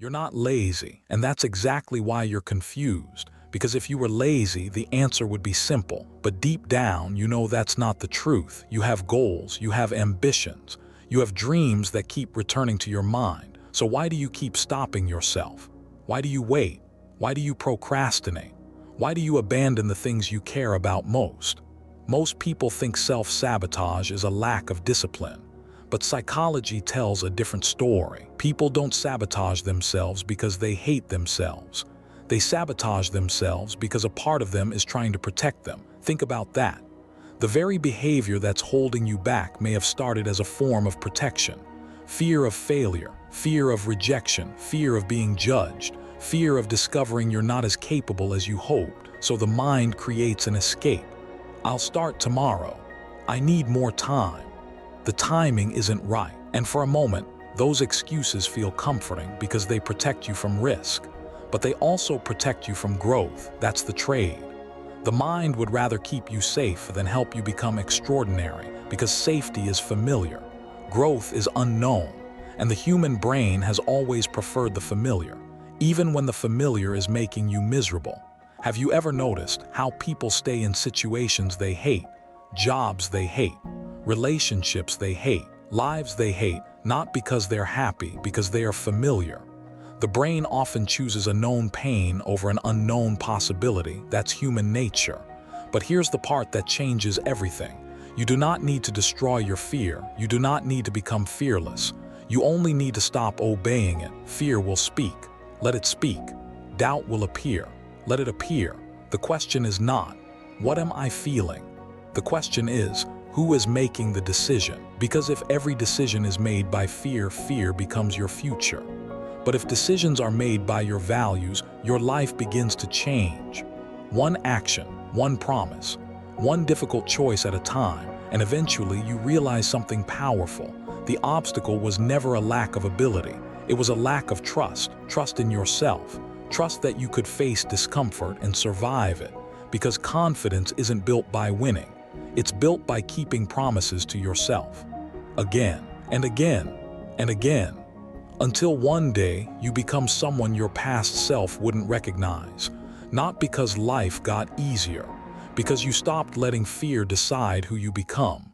You're not lazy, and that's exactly why you're confused. Because if you were lazy, the answer would be simple. But deep down, you know that's not the truth. You have goals, you have ambitions, you have dreams that keep returning to your mind. So why do you keep stopping yourself? Why do you wait? Why do you procrastinate? Why do you abandon the things you care about most? Most people think self-sabotage is a lack of discipline. But psychology tells a different story. People don't sabotage themselves because they hate themselves. They sabotage themselves because a part of them is trying to protect them. Think about that. The very behavior that's holding you back may have started as a form of protection. Fear of failure, fear of rejection, fear of being judged, fear of discovering you're not as capable as you hoped. So the mind creates an escape. I'll start tomorrow. I need more time. The timing isn't right. And for a moment, those excuses feel comforting because they protect you from risk. But they also protect you from growth. That's the trade. The mind would rather keep you safe than help you become extraordinary because safety is familiar. Growth is unknown, and the human brain has always preferred the familiar, even when the familiar is making you miserable. Have you ever noticed how people stay in situations they hate, jobs they hate, relationships they hate, lives they hate, not because they're happy, because they are familiar? The brain often chooses a known pain over an unknown possibility. That's human nature. But here's the part that changes everything. You do not need to destroy your fear. You do not need to become fearless. You only need to stop obeying it. Fear will speak. Let it speak. Doubt will appear. Let it appear. The question is not, what am I feeling? The question is, who is making the decision? Because if every decision is made by fear, fear becomes your future. But if decisions are made by your values, your life begins to change. One action, one promise, one difficult choice at a time, and eventually you realize something powerful. The obstacle was never a lack of ability. It was a lack of trust, trust in yourself, trust that you could face discomfort and survive it. Because confidence isn't built by winning. It's built by keeping promises to yourself. Again and again and again. Until one day you become someone your past self wouldn't recognize. Not because life got easier, because you stopped letting fear decide who you become.